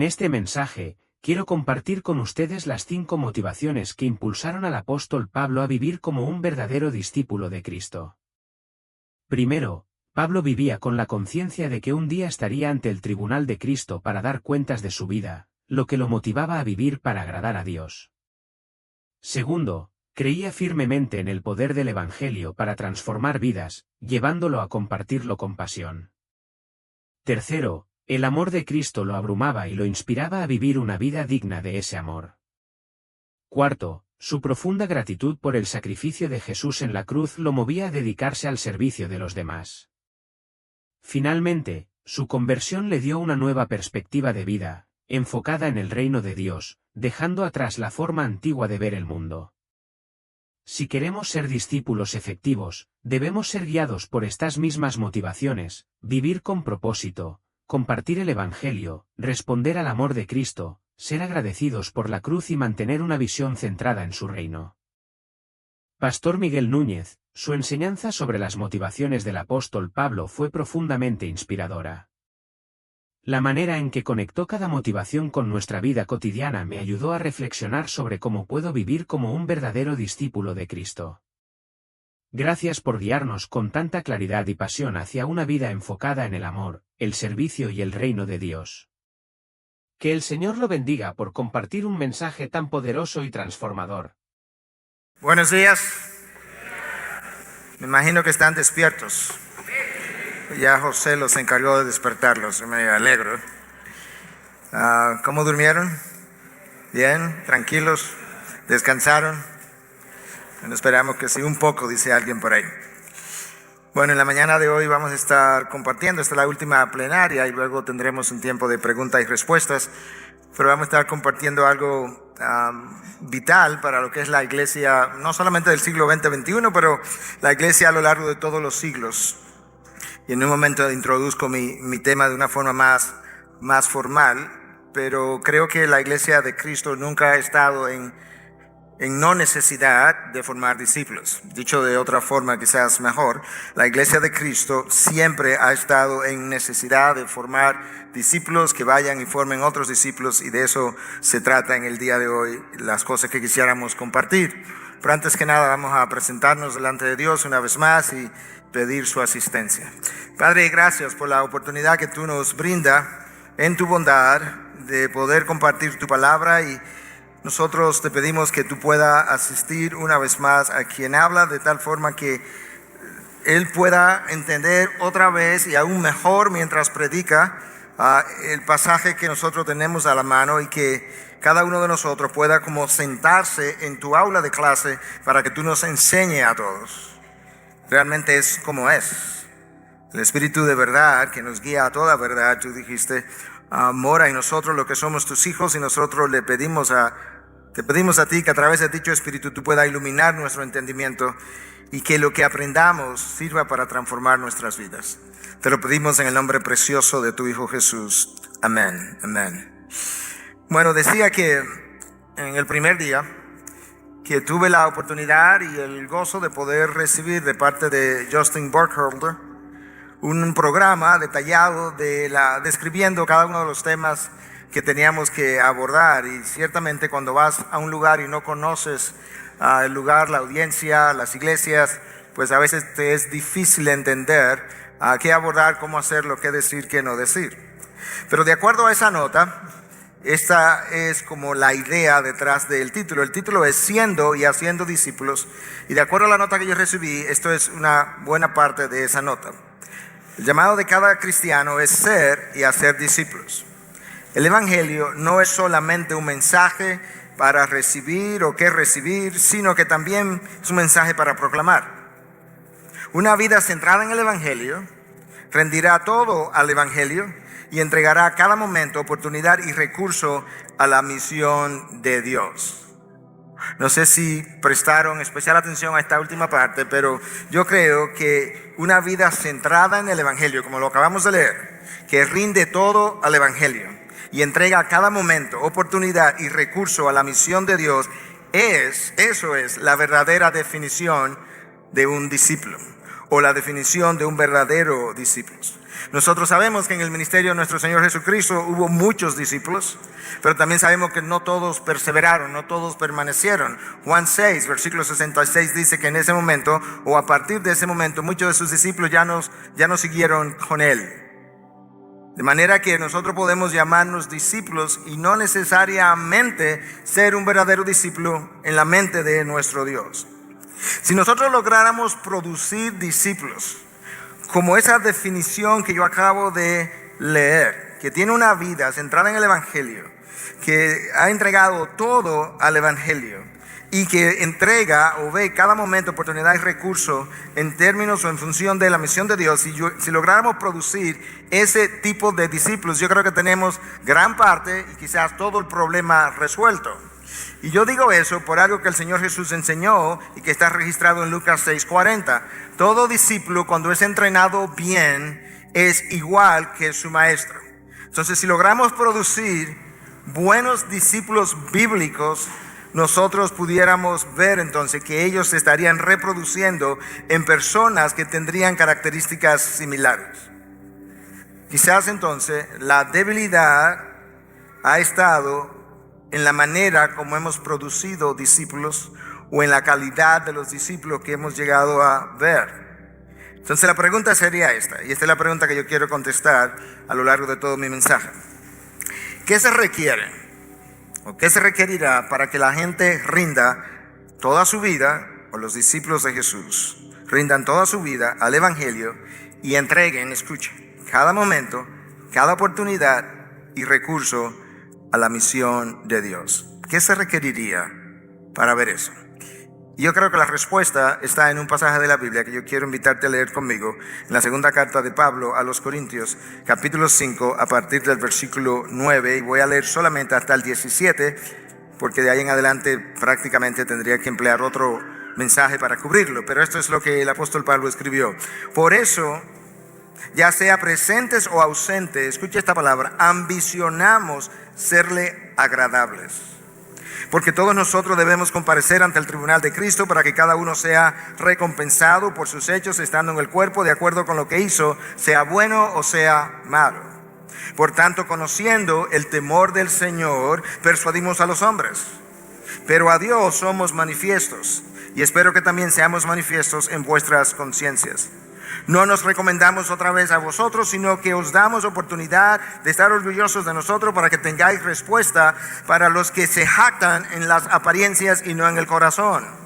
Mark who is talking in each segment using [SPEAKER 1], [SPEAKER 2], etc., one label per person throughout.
[SPEAKER 1] este mensaje, quiero compartir con ustedes las 5 motivaciones que impulsaron al apóstol Pablo a vivir como un verdadero discípulo de Cristo. Primero, Pablo vivía con la conciencia de que un día estaría ante el tribunal de Cristo para dar cuentas de su vida, lo que lo motivaba a vivir para agradar a Dios. Segundo, creía firmemente en el poder del Evangelio para transformar vidas, llevándolo a compartirlo con pasión. Tercero, el amor de Cristo lo abrumaba y lo inspiraba a vivir una vida digna de ese amor. Cuarto, su profunda gratitud por el sacrificio de Jesús en la cruz lo movía a dedicarse al servicio de los demás. Finalmente, su conversión le dio una nueva perspectiva de vida, enfocada en el reino de Dios, dejando atrás la forma antigua de ver el mundo. Si queremos ser discípulos efectivos, debemos ser guiados por estas mismas motivaciones: vivir con propósito, compartir el Evangelio, responder al amor de Cristo, ser agradecidos por la cruz y mantener una visión centrada en su reino. Pastor Miguel Núñez, su enseñanza sobre las motivaciones del apóstol Pablo fue profundamente inspiradora. La manera en que conectó cada motivación con nuestra vida cotidiana me ayudó a reflexionar sobre cómo puedo vivir como un verdadero discípulo de Cristo. Gracias por guiarnos con tanta claridad y pasión hacia una vida enfocada en el amor, el servicio y el reino de Dios. Que el Señor lo bendiga por compartir un mensaje tan poderoso y transformador.
[SPEAKER 2] Buenos días. Me imagino que están despiertos. Ya José los encargó de despertarlos, me alegro. ¿Cómo durmieron? ¿Bien? ¿Tranquilos? ¿Descansaron? Bueno, esperamos que sí, un poco, dice alguien por ahí. Bueno, en la mañana de hoy vamos a estar compartiendo, esta es la última plenaria y luego tendremos un tiempo de preguntas y respuestas, pero vamos a estar compartiendo algo vital para lo que es la iglesia, no solamente del siglo XX-XXI, pero la iglesia a lo largo de todos los siglos. Y en un momento introduzco mi tema de una forma más formal, pero creo que la iglesia de Cristo nunca ha estado en no necesidad de formar discípulos. Dicho de otra forma quizás mejor, la iglesia de Cristo siempre ha estado en necesidad de formar discípulos que vayan y formen otros discípulos, y de eso se trata en el día de hoy, las cosas que quisiéramos compartir. Pero antes que nada vamos a presentarnos delante de Dios una vez más y pedir su asistencia. Padre, gracias por la oportunidad que tú nos brindas en tu bondad de poder compartir tu palabra, y nosotros te pedimos que tú puedas asistir una vez más a quien habla de tal forma que él pueda entender otra vez y aún mejor mientras predica el pasaje que nosotros tenemos a la mano, y que cada uno de nosotros pueda como sentarse en tu aula de clase para que tú nos enseñes a todos. Realmente es como es. El Espíritu de verdad que nos guía a toda verdad, tú dijiste, mora en nosotros lo que somos tus hijos, y nosotros te pedimos a ti que a través de dicho Espíritu tú puedas iluminar nuestro entendimiento y que lo que aprendamos sirva para transformar nuestras vidas. Te lo pedimos en el nombre precioso de tu Hijo Jesús. Amén. Amén. Bueno, decía que en el primer día que tuve la oportunidad y el gozo de poder recibir de parte de Justin Burkholder un programa detallado describiendo cada uno de los temas que teníamos que abordar. Y ciertamente cuando vas a un lugar y no conoces el lugar, la audiencia, las iglesias, pues a veces te es difícil entender qué abordar, cómo hacerlo, qué decir, qué no decir. Pero de acuerdo a esa nota, esta es como la idea detrás del título. El título es Siendo y Haciendo Discípulos, y de acuerdo a la nota que yo recibí, esto es una buena parte de esa nota. El llamado de cada cristiano es ser y hacer discípulos. El Evangelio no es solamente un mensaje para recibir o qué recibir, sino que también es un mensaje para proclamar. Una vida centrada en el Evangelio rendirá todo al Evangelio y entregará a cada momento oportunidad y recurso a la misión de Dios. No sé si prestaron especial atención a esta última parte, pero yo creo que una vida centrada en el Evangelio, como lo acabamos de leer, que rinde todo al Evangelio y entrega a cada momento oportunidad y recurso a la misión de Dios, eso es la verdadera definición de un discípulo. o la definición de un verdadero discípulo. Nosotros sabemos que en el ministerio de nuestro Señor Jesucristo hubo muchos discípulos, pero también sabemos que no todos perseveraron, no todos permanecieron. Juan 6, versículo 66 dice que en ese momento, o a partir de ese momento, muchos de sus discípulos ya no siguieron con él. De manera que nosotros podemos llamarnos discípulos y no necesariamente ser un verdadero discípulo en la mente de nuestro Dios. Si nosotros lográramos producir discípulos, como esa definición que yo acabo de leer, que tiene una vida centrada en el Evangelio, que ha entregado todo al Evangelio y que entrega o ve cada momento oportunidad y recurso en términos o en función de la misión de Dios, si lográramos producir ese tipo de discípulos, yo creo que tenemos gran parte y quizás todo el problema resuelto. Y yo digo eso por algo que el Señor Jesús enseñó y que está registrado en Lucas 6:40. Todo discípulo, cuando es entrenado bien, es igual que su maestro. Entonces, si logramos producir buenos discípulos bíblicos, nosotros pudiéramos ver entonces que ellos se estarían reproduciendo en personas que tendrían características similares. Quizás entonces la debilidad ha estado en la manera como hemos producido discípulos o en la calidad de los discípulos que hemos llegado a ver. Entonces la pregunta sería esta, y esta es la pregunta que yo quiero contestar a lo largo de todo mi mensaje. ¿Qué se requiere o qué se requerirá para que la gente rinda toda su vida, o los discípulos de Jesús rindan toda su vida al Evangelio y entreguen, escuchen, cada momento, cada oportunidad y recurso a la misión de Dios? ¿Qué se requeriría para ver eso? Y yo creo que la respuesta está en un pasaje de la Biblia que yo quiero invitarte a leer conmigo, en la segunda carta de Pablo a los Corintios, capítulo 5, a partir del versículo 9, y voy a leer solamente hasta el 17, porque de ahí en adelante prácticamente tendría que emplear otro mensaje para cubrirlo, pero esto es lo que el apóstol Pablo escribió. Por eso, ya sea presentes o ausentes, escucha esta palabra, ambicionamos serle agradables. Porque todos nosotros debemos comparecer ante el tribunal de Cristo para que cada uno sea recompensado por sus hechos estando en el cuerpo de acuerdo con lo que hizo, sea bueno o sea malo. Por tanto, conociendo el temor del Señor, persuadimos a los hombres. Pero a Dios somos manifiestos, y espero que también seamos manifiestos en vuestras conciencias. No nos recomendamos otra vez a vosotros, sino que os damos oportunidad de estar orgullosos de nosotros para que tengáis respuesta para los que se jactan en las apariencias y no en el corazón.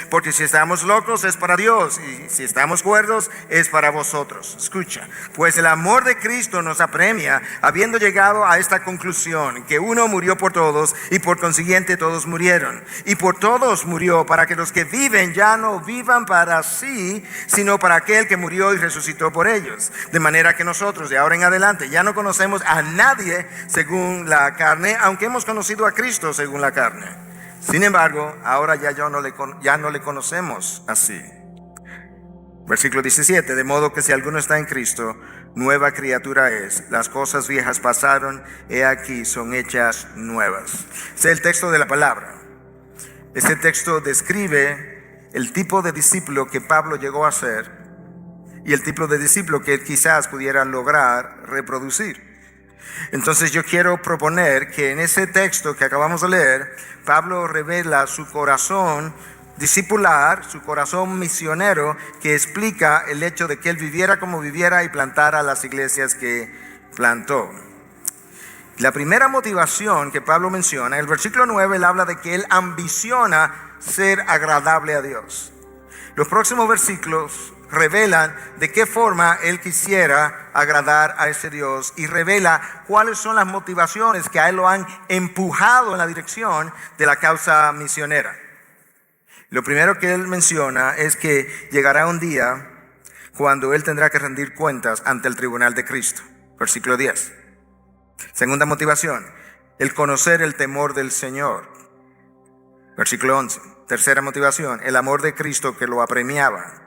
[SPEAKER 2] Porque si estamos locos es para Dios, y si estamos cuerdos es para vosotros. Escucha, pues el amor de Cristo nos apremia, habiendo llegado a esta conclusión, que uno murió por todos y por consiguiente todos murieron. Y por todos murió, para que los que viven ya no vivan para sí, sino para aquel que murió y resucitó por ellos. De manera que nosotros de ahora en adelante ya no conocemos a nadie según la carne, aunque hemos conocido a Cristo según la carne. Sin embargo, ahora ya no le conocemos así. Versículo 17, de modo que si alguno está en Cristo, nueva criatura es. Las cosas viejas pasaron, he aquí son hechas nuevas. Este es el texto de la palabra. Este texto describe el tipo de discípulo que Pablo llegó a ser y el tipo de discípulo que él quizás pudiera lograr reproducir. Entonces yo quiero proponer que en ese texto que acabamos de leer, Pablo revela su corazón discipular, su corazón misionero, que explica el hecho de que él viviera como viviera y plantara las iglesias que plantó. La primera motivación que Pablo menciona, en el versículo 9, él habla de que él ambiciona ser agradable a Dios. Los próximos versículos revelan de qué forma él quisiera agradar a ese Dios y revela cuáles son las motivaciones que a él lo han empujado en la dirección de la causa misionera. Lo primero que él menciona es que llegará un día cuando él tendrá que rendir cuentas ante el tribunal de Cristo. Versículo 10. Segunda motivación, el conocer el temor del Señor. Versículo 11. Tercera motivación, el amor de Cristo que lo apremiaba.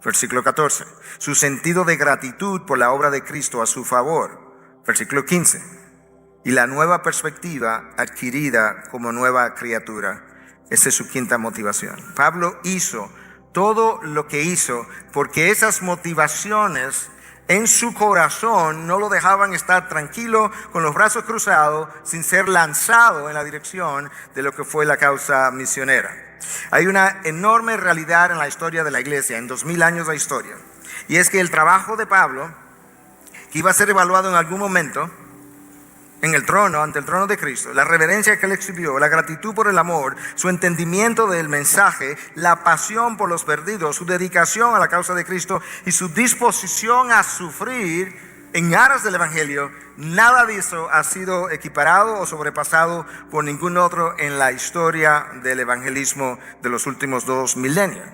[SPEAKER 2] Versículo 14, su sentido de gratitud por la obra de Cristo a su favor. Versículo 15, y la nueva perspectiva adquirida como nueva criatura. Esa es su quinta motivación. Pablo hizo todo lo que hizo, porque esas motivaciones en su corazón no lo dejaban estar tranquilo con los brazos cruzados sin ser lanzado en la dirección de lo que fue la causa misionera. Hay una enorme realidad en la historia de la iglesia, en 2000 años de historia, y es que el trabajo de Pablo, que iba a ser evaluado en algún momento en el trono, ante el trono de Cristo, la reverencia que él exhibió, la gratitud por el amor, su entendimiento del mensaje, la pasión por los perdidos, su dedicación a la causa de Cristo y su disposición a sufrir en aras del evangelio, nada de eso ha sido equiparado o sobrepasado por ningún otro en la historia del evangelismo de los últimos 2 milenios.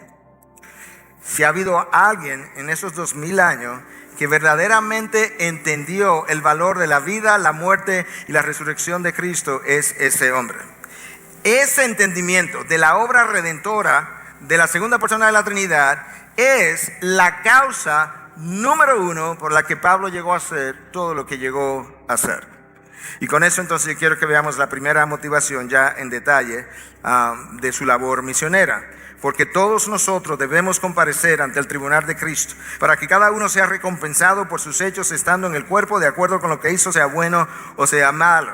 [SPEAKER 2] Si ha habido alguien en esos 2000 años que verdaderamente entendió el valor de la vida, la muerte y la resurrección de Cristo, es ese hombre. Ese entendimiento de la obra redentora de la segunda persona de la Trinidad es la causa número 1 por la que Pablo llegó a hacer todo lo que llegó a hacer. Y con eso entonces quiero que veamos la primera motivación ya en detalle de su labor misionera. Porque todos nosotros debemos comparecer ante el tribunal de Cristo para que cada uno sea recompensado por sus hechos estando en el cuerpo de acuerdo con lo que hizo, sea bueno o sea malo.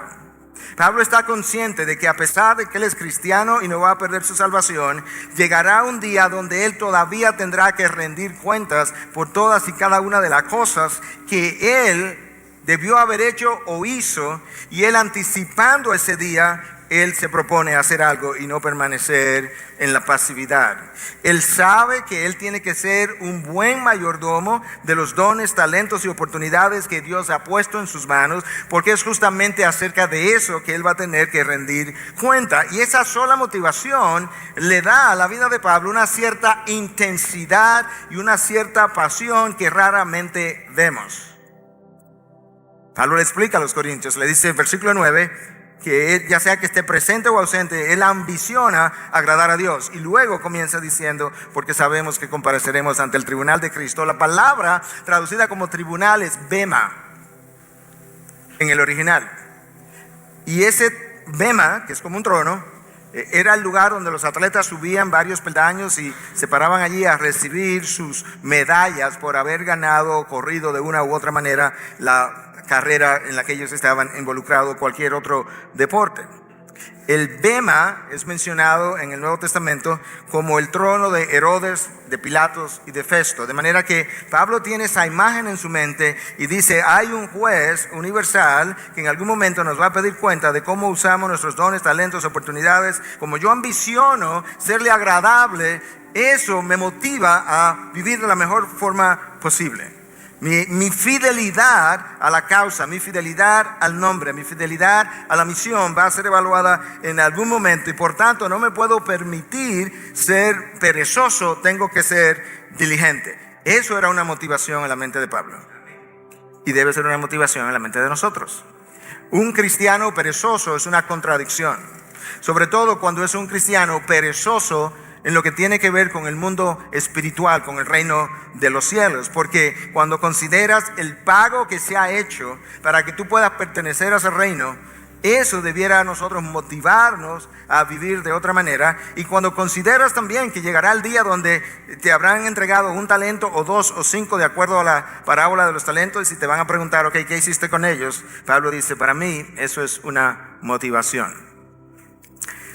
[SPEAKER 2] Pablo está consciente de que a pesar de que él es cristiano y no va a perder su salvación, llegará un día donde él todavía tendrá que rendir cuentas por todas y cada una de las cosas que él debió haber hecho o hizo, y él, anticipando ese día, él se propone hacer algo y no permanecer en la pasividad. Él sabe que él tiene que ser un buen mayordomo de los dones, talentos y oportunidades que Dios ha puesto en sus manos, porque es justamente acerca de eso que él va a tener que rendir cuenta. Y esa sola motivación le da a la vida de Pablo una cierta intensidad y una cierta pasión que raramente vemos. Pablo le explica a los corintios, le dice en versículo 9, que él, ya sea que esté presente o ausente, él ambiciona agradar a Dios. Y luego comienza diciendo, porque sabemos que compareceremos ante el tribunal de Cristo. La palabra traducida como tribunal es bema en el original. Y ese bema, que es como un trono, era el lugar donde los atletas subían varios peldaños y se paraban allí a recibir sus medallas por haber ganado o corrido de una u otra manera la carrera en la que ellos estaban involucrados, cualquier otro deporte. El bema es mencionado en el Nuevo Testamento como el trono de Herodes, de Pilatos y de Festo. De manera que Pablo tiene esa imagen en su mente y dice, hay un juez universal que en algún momento nos va a pedir cuenta de cómo usamos nuestros dones, talentos, oportunidades. Como yo ambiciono serle agradable, eso me motiva a vivir de la mejor forma posible. Mi fidelidad a la causa, mi fidelidad al nombre, mi fidelidad a la misión va a ser evaluada en algún momento, y por tanto no me puedo permitir ser perezoso, tengo que ser diligente. Eso era una motivación en la mente de Pablo y debe ser una motivación en la mente de nosotros. Un cristiano perezoso es una contradicción, sobre todo cuando es un cristiano perezoso en lo que tiene que ver con el mundo espiritual, con el reino de los cielos. Porque cuando consideras el pago que se ha hecho para que tú puedas pertenecer a ese reino, eso debiera a nosotros motivarnos a vivir de otra manera. Y cuando consideras también que llegará el día donde te habrán entregado un talento o 2 o 5 de acuerdo a la parábola de los talentos, y te van a preguntar, ok, ¿qué hiciste con ellos? Pablo dice, para mí eso es una motivación.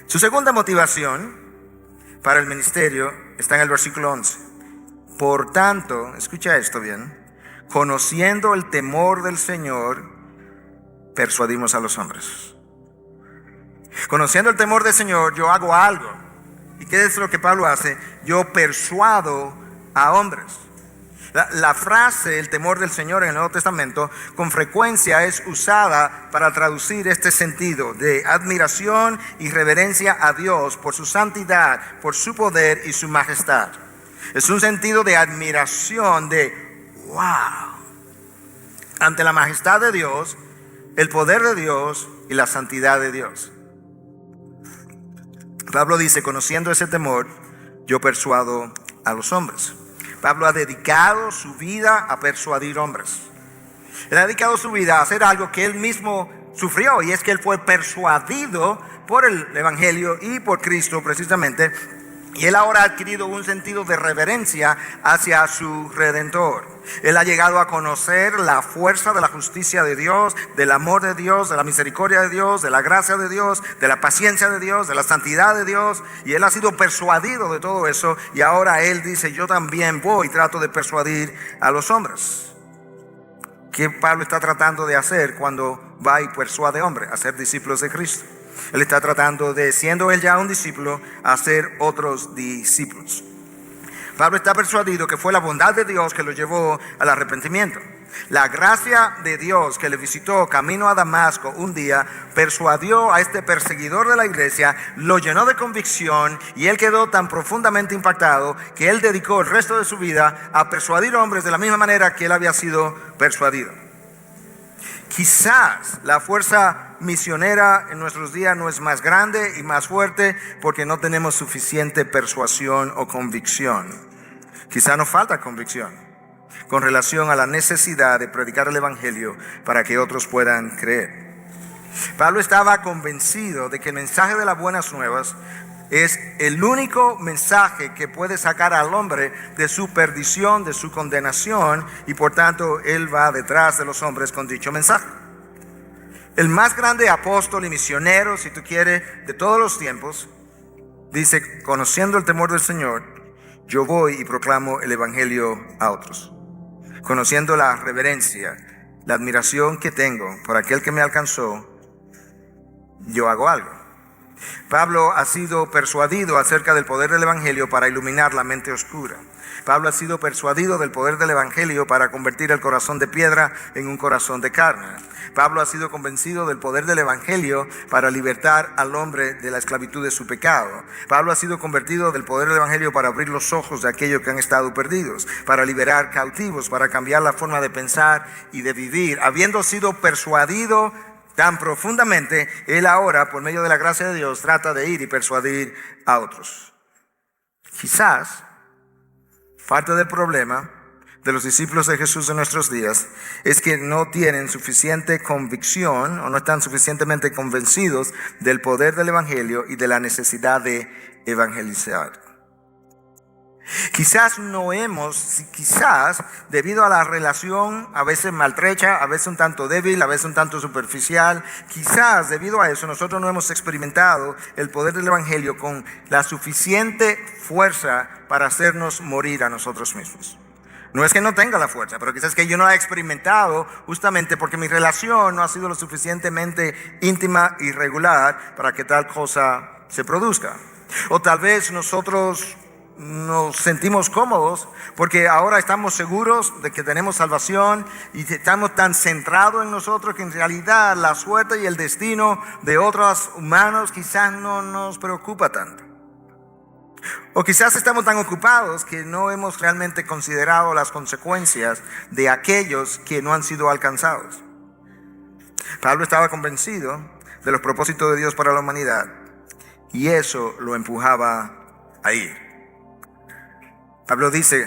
[SPEAKER 2] Su segunda motivación para el ministerio está en el versículo 11. Por tanto, escucha esto bien, conociendo el temor del Señor, persuadimos a los hombres. Conociendo el temor del Señor, yo hago algo. ¿Y qué es lo que Pablo hace? Yo persuado a hombres. La frase, el temor del Señor en el Nuevo Testamento, con frecuencia es usada para traducir este sentido de admiración y reverencia a Dios por su santidad, por su poder y su majestad. Es un sentido de admiración, de wow, ante la majestad de Dios, el poder de Dios y la santidad de Dios. Pablo dice, conociendo ese temor, yo persuado a los hombres. Pablo ha dedicado su vida a persuadir hombres. Él ha dedicado su vida a hacer algo que él mismo sufrió, y es que él fue persuadido por el Evangelio y por Cristo precisamente Y él ahora ha adquirido un sentido de reverencia hacia su Redentor. Él ha llegado a conocer la fuerza de la justicia de Dios, del amor de Dios, de la misericordia de Dios, de la gracia de Dios, de la paciencia de Dios, de la santidad de Dios. Y él ha sido persuadido de todo eso. Y ahora él dice, yo también voy y trato de persuadir a los hombres. ¿Qué Pablo está tratando de hacer cuando va y persuade hombres? Hacer discípulos de Cristo. Él está tratando de, siendo él ya un discípulo, hacer otros discípulos. Pablo está persuadido que fue la bondad de Dios que lo llevó al arrepentimiento. La gracia de Dios que le visitó camino a Damasco un día persuadió a este perseguidor de la iglesia, lo llenó de convicción y él quedó tan profundamente impactado que él dedicó el resto de su vida a persuadir hombres de la misma manera que él había sido persuadido. Quizás la fuerza misionera en nuestros días no es más grande y más fuerte porque no tenemos suficiente persuasión o convicción. Quizás nos falta convicción con relación a la necesidad de predicar el evangelio para que otros puedan creer. Pablo estaba convencido de que el mensaje de las buenas nuevas es el único mensaje que puede sacar al hombre de su perdición, de su condenación, y por tanto él va detrás de los hombres con dicho mensaje. El más grande apóstol y misionero, si tú quieres, de todos los tiempos, dice, conociendo el temor del Señor, yo voy y proclamo el evangelio a otros. Conociendo la reverencia, la admiración que tengo por aquel que me alcanzó, yo hago algo. Pablo ha sido persuadido acerca del poder del evangelio para iluminar la mente oscura. Pablo ha sido persuadido del poder del evangelio para convertir el corazón de piedra en un corazón de carne. Pablo ha sido convencido del poder del evangelio para libertar al hombre de la esclavitud de su pecado. Pablo ha sido convertido del poder del evangelio para abrir los ojos de aquellos que han estado perdidos, para liberar cautivos, para cambiar la forma de pensar y de vivir. Habiendo sido persuadido tan profundamente, él ahora, por medio de la gracia de Dios, trata de ir y persuadir a otros. Quizás parte del problema de los discípulos de Jesús de nuestros días es que no tienen suficiente convicción o no están suficientemente convencidos del poder del evangelio y de la necesidad de evangelizar. Quizás debido a la relación a veces maltrecha, a veces un tanto débil, a veces un tanto superficial, quizás debido a eso nosotros no hemos experimentado el poder del evangelio con la suficiente fuerza para hacernos morir a nosotros mismos. No es que no tenga la fuerza, pero quizás que yo no la he experimentado justamente porque mi relación no ha sido lo suficientemente íntima y regular para que tal cosa se produzca. O tal vez nosotros nos sentimos cómodos porque ahora estamos seguros de que tenemos salvación y estamos tan centrados en nosotros que en realidad la suerte y el destino de otros humanos quizás no nos preocupa tanto. O quizás estamos tan ocupados que no hemos realmente considerado las consecuencias de aquellos que no han sido alcanzados. Pablo estaba convencido de los propósitos de Dios para la humanidad y eso lo empujaba a ir. Pablo dice,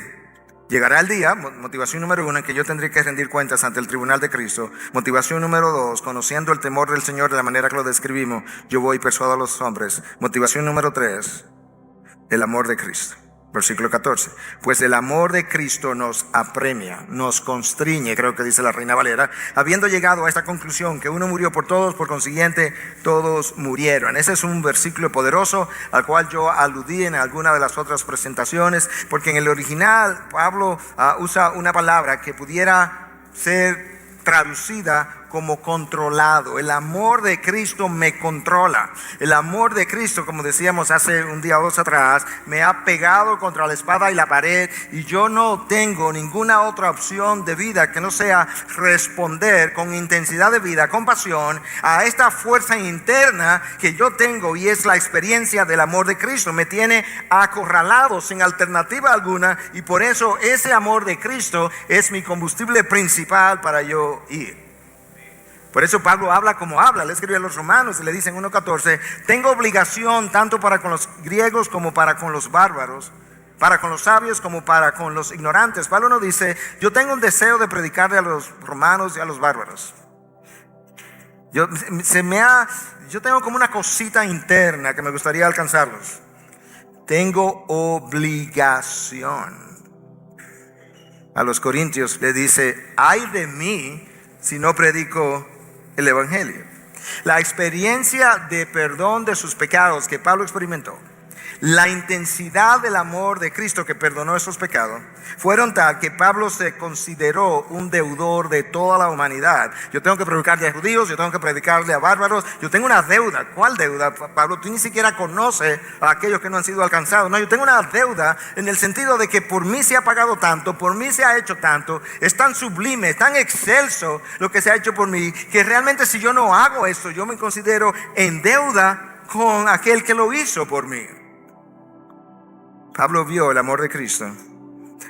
[SPEAKER 2] llegará el día, motivación número 1, en que yo tendré que rendir cuentas ante el tribunal de Cristo. Motivación número 2, conociendo el temor del Señor de la manera que lo describimos, yo voy y persuado a los hombres. Motivación número 3, el amor de Cristo. Versículo 14, pues el amor de Cristo nos apremia, nos constriñe, creo que dice la Reina Valera, habiendo llegado a esta conclusión que uno murió por todos, por consiguiente todos murieron. Ese es un versículo poderoso al cual yo aludí en alguna de las otras presentaciones, porque en el original Pablo usa una palabra que pudiera ser traducida como controlado. El amor de Cristo me controla. El amor de Cristo, como decíamos hace un día o dos atrás, me ha pegado contra la espada y la pared y yo no tengo ninguna otra opción de vida que no sea responder con intensidad de vida, con pasión a esta fuerza interna que yo tengo, y es la experiencia del amor de Cristo. Me tiene acorralado sin alternativa alguna, y por eso ese amor de Cristo es mi combustible principal para yo ir. Por eso Pablo habla como habla. Le escribe a los romanos y le dice en 1:14, tengo obligación tanto para con los griegos como para con los bárbaros, para con los sabios como para con los ignorantes. Pablo no dice, yo tengo un deseo de predicarle a los romanos y a los bárbaros. Yo tengo como una cosita interna que me gustaría alcanzarlos. tengo obligación. A los corintios le dice, ay de mí si no predico el evangelio. La experiencia de perdón de sus pecados que Pablo experimentó, la intensidad del amor de Cristo que perdonó esos pecados, fueron tal que Pablo se consideró un deudor de toda la humanidad. Yo tengo que predicarle a judíos, yo tengo que predicarle a bárbaros, yo tengo una deuda. ¿Cuál deuda, Pablo? Tú ni siquiera conoces a aquellos que no han sido alcanzados. No, yo tengo una deuda en el sentido de que por mí se ha pagado tanto, por mí se ha hecho tanto, es tan sublime, es tan excelso lo que se ha hecho por mí, que realmente si yo no hago eso, yo me considero en deuda con aquel que lo hizo por mí. Pablo vio el amor de Cristo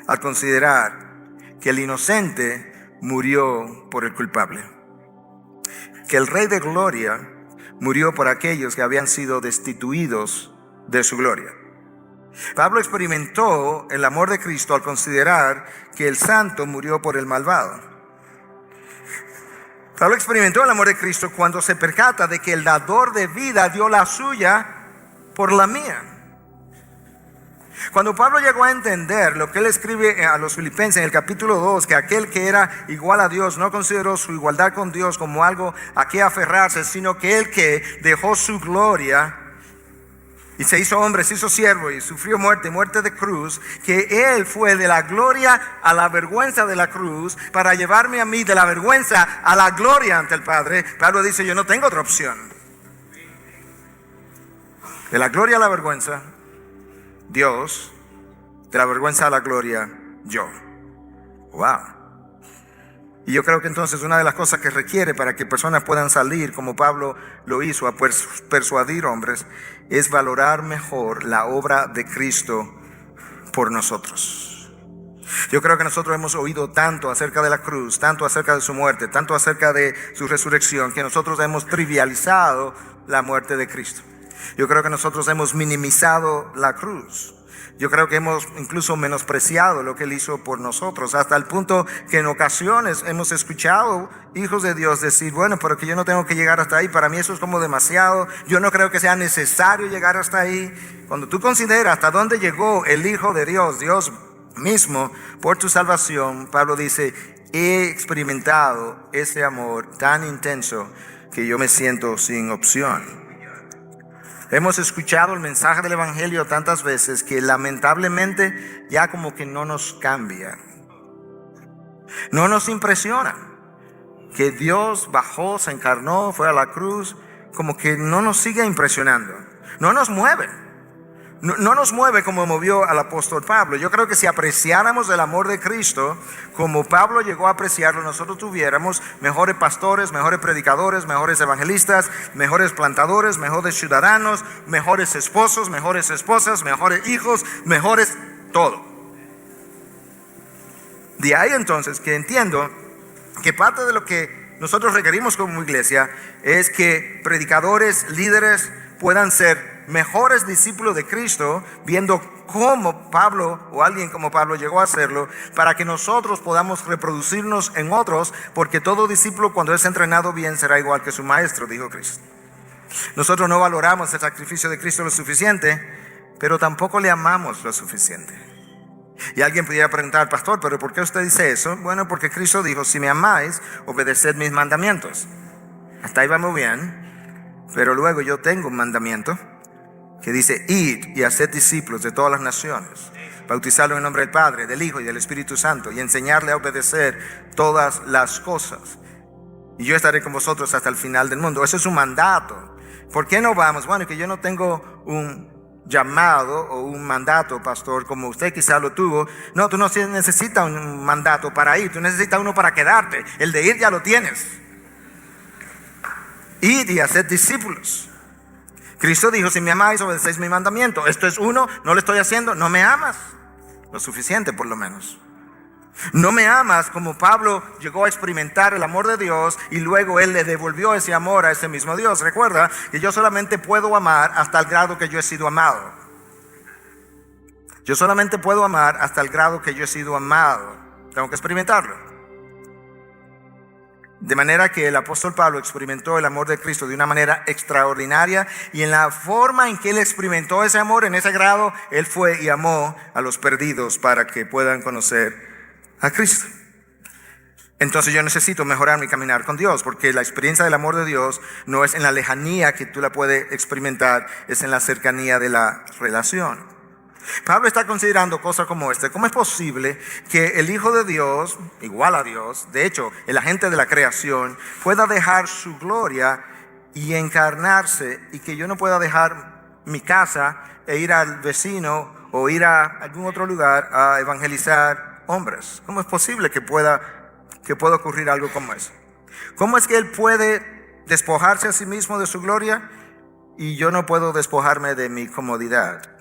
[SPEAKER 2] al considerar que el inocente murió por el culpable, que el Rey de Gloria murió por aquellos que habían sido destituidos de su gloria. Pablo experimentó el amor de Cristo al considerar que el santo murió por el malvado. Pablo experimentó el amor de Cristo cuando se percata de que el dador de vida dio la suya por la mía. Cuando Pablo llegó a entender lo que él escribe a los Filipenses en el capítulo 2, que aquel que era igual a Dios no consideró su igualdad con Dios como algo a que aferrarse, sino que él que dejó su gloria y se hizo hombre, se hizo siervo y sufrió muerte de cruz, que él fue de la gloria a la vergüenza de la cruz para llevarme a mí de la vergüenza a la gloria ante el Padre. Pablo dice, yo no tengo otra opción. De la gloria a la vergüenza, Dios; de la vergüenza a la gloria, yo. Wow. Y yo creo que entonces una de las cosas que requiere para que personas puedan salir, como Pablo lo hizo, a persuadir hombres, es valorar mejor la obra de Cristo por nosotros. Yo creo que nosotros hemos oído tanto acerca de la cruz, tanto acerca de su muerte, tanto acerca de su resurrección, que nosotros hemos trivializado la muerte de Cristo. Yo creo que nosotros hemos minimizado la cruz. Yo creo que hemos incluso menospreciado lo que Él hizo por nosotros, hasta el punto que en ocasiones hemos escuchado hijos de Dios decir, bueno, pero que yo no tengo que llegar hasta ahí, para mí eso es como demasiado, yo no creo que sea necesario llegar hasta ahí. Cuando tú consideras hasta dónde llegó el Hijo de Dios, Dios mismo, por tu salvación, Pablo dice, he experimentado ese amor tan intenso que yo me siento sin opción. Hemos escuchado el mensaje del evangelio tantas veces que lamentablemente ya como que no nos cambia. No nos impresiona que Dios bajó, se encarnó, fue a la cruz, como que no nos sigue impresionando. No nos mueve. No nos mueve como movió al apóstol Pablo. Yo creo que si apreciáramos el amor de Cristo como Pablo llegó a apreciarlo, nosotros tuviéramos mejores pastores, mejores predicadores, mejores evangelistas, mejores plantadores, mejores ciudadanos, mejores esposos, mejores esposas, mejores hijos, mejores todo. De ahí entonces que entiendo que parte de lo que nosotros requerimos como iglesia es que predicadores, líderes puedan ser mejores discípulos de Cristo, viendo cómo Pablo o alguien como Pablo llegó a hacerlo, para que nosotros podamos reproducirnos en otros, porque todo discípulo cuando es entrenado bien será igual que su maestro, dijo Cristo. Nosotros no valoramos el sacrificio de Cristo lo suficiente, pero tampoco le amamos lo suficiente. Y alguien pudiera preguntar, pastor, ¿pero por qué usted dice eso? Bueno, porque Cristo dijo, si me amáis, obedeced mis mandamientos. Hasta ahí va muy bien, pero luego yo tengo un mandamiento que dice, id y haced discípulos de todas las naciones, bautizarlos en nombre del Padre, del Hijo y del Espíritu Santo, y enseñarle a obedecer todas las cosas. Y yo estaré con vosotros hasta el final del mundo. Eso es un mandato. ¿Por qué no vamos? Bueno, que yo no tengo un llamado o un mandato, pastor, como usted quizá lo tuvo. No, tú no necesitas un mandato para ir, tú necesitas uno para quedarte. El de ir ya lo tienes. Id y haced discípulos. Cristo dijo, si me amáis, obedecéis mi mandamiento. Esto es uno, no lo estoy haciendo, no me amas. Lo suficiente por lo menos. No me amas como Pablo llegó a experimentar el amor de Dios y luego él le devolvió ese amor a ese mismo Dios. Recuerda que yo solamente puedo amar hasta el grado que yo he sido amado. Yo solamente puedo amar hasta el grado que yo he sido amado. Tengo que experimentarlo. De manera que el apóstol Pablo experimentó el amor de Cristo de una manera extraordinaria, y en la forma en que él experimentó ese amor, en ese grado, él fue y amó a los perdidos para que puedan conocer a Cristo. Entonces yo necesito mejorar mi caminar con Dios, porque la experiencia del amor de Dios no es en la lejanía que tú la puedes experimentar, es en la cercanía de la relación. Pablo está considerando cosas como esta. ¿Cómo es posible que el Hijo de Dios, igual a Dios, de hecho el agente de la creación, pueda dejar su gloria y encarnarse, y que yo no pueda dejar mi casa e ir al vecino o ir a algún otro lugar a evangelizar hombres? ¿Cómo es posible que pueda ocurrir algo como eso? ¿Cómo es que él puede despojarse a sí mismo de su gloria y yo no puedo despojarme de mi comodidad?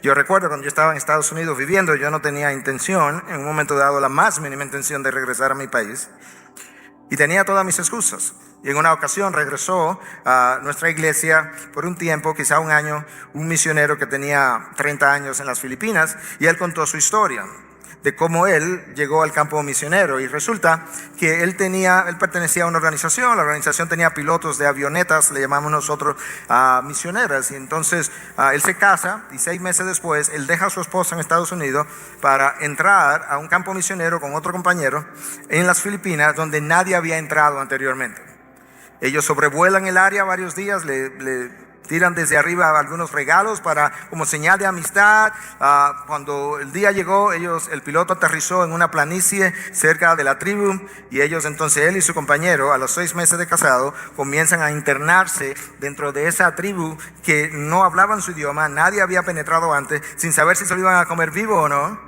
[SPEAKER 2] Yo recuerdo cuando yo estaba en Estados Unidos viviendo, yo no tenía intención, en un momento dado, la más mínima intención de regresar a mi país, y tenía todas mis excusas. Y en una ocasión regresó a nuestra iglesia por un tiempo, quizá un año, un misionero que tenía 30 años en las Filipinas, y él contó su historia de cómo él llegó al campo misionero. Y resulta que él pertenecía a una organización. La organización tenía pilotos de avionetas, le llamamos nosotros misioneras. Y entonces él se casa, y 6 meses después él deja a su esposa en Estados Unidos para entrar a un campo misionero con otro compañero en las Filipinas, donde nadie había entrado anteriormente. Ellos sobrevuelan el área varios días, le tiran desde arriba algunos regalos como señal de amistad. Cuando el día llegó, el piloto aterrizó en una planicie cerca de la tribu, y entonces él y su compañero, a los 6 meses de casado, comienzan a internarse dentro de esa tribu que no hablaban su idioma, nadie había penetrado antes, sin saber si se lo iban a comer vivo o no.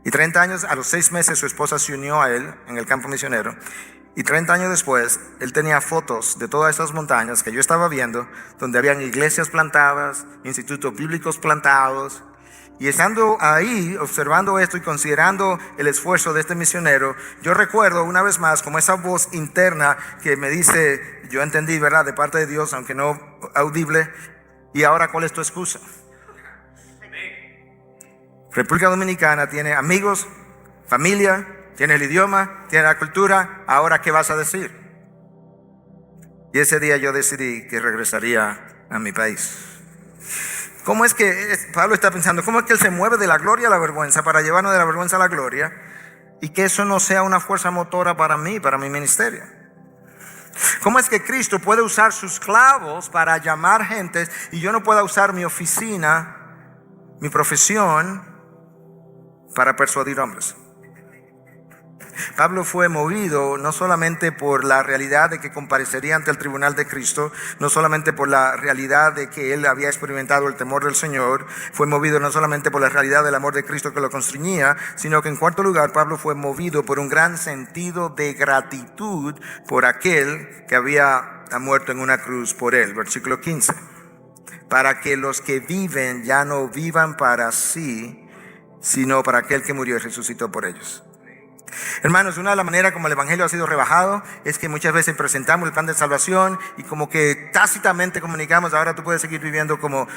[SPEAKER 2] Y 30 años, a los 6 meses, su esposa se unió a él en el campo misionero. Y 30 años después, él tenía fotos de todas esas montañas que yo estaba viendo, donde habían iglesias plantadas, institutos bíblicos plantados. Y estando ahí, observando esto y considerando el esfuerzo de este misionero, yo recuerdo una vez más como esa voz interna que me dice: yo entendí, ¿verdad?, de parte de Dios, aunque no audible. ¿Y ahora cuál es tu excusa? República Dominicana tiene amigos, familia, tiene el idioma, tiene la cultura. ¿Ahora qué vas a decir? Y ese día yo decidí que regresaría a mi país. ¿Cómo es que Pablo está pensando? ¿Cómo es que él se mueve de la gloria a la vergüenza para llevarnos de la vergüenza a la gloria, y que eso no sea una fuerza motora para mí, para mi ministerio? ¿Cómo es que Cristo puede usar sus clavos para llamar gentes y yo no pueda usar mi oficina, mi profesión, para persuadir hombres? Pablo fue movido no solamente por la realidad de que comparecería ante el tribunal de Cristo, no solamente por la realidad de que él había experimentado el temor del Señor, fue movido no solamente por la realidad del amor de Cristo que lo constreñía, sino que en cuarto lugar Pablo fue movido por un gran sentido de gratitud por aquel que había muerto en una cruz por él. Versículo 15: para que los que viven ya no vivan para sí, sino para aquel que murió y resucitó por ellos. Hermanos, una de las maneras como el evangelio ha sido rebajado es que muchas veces presentamos el plan de salvación y como que tácitamente comunicamos: ahora tú puedes seguir viviendo como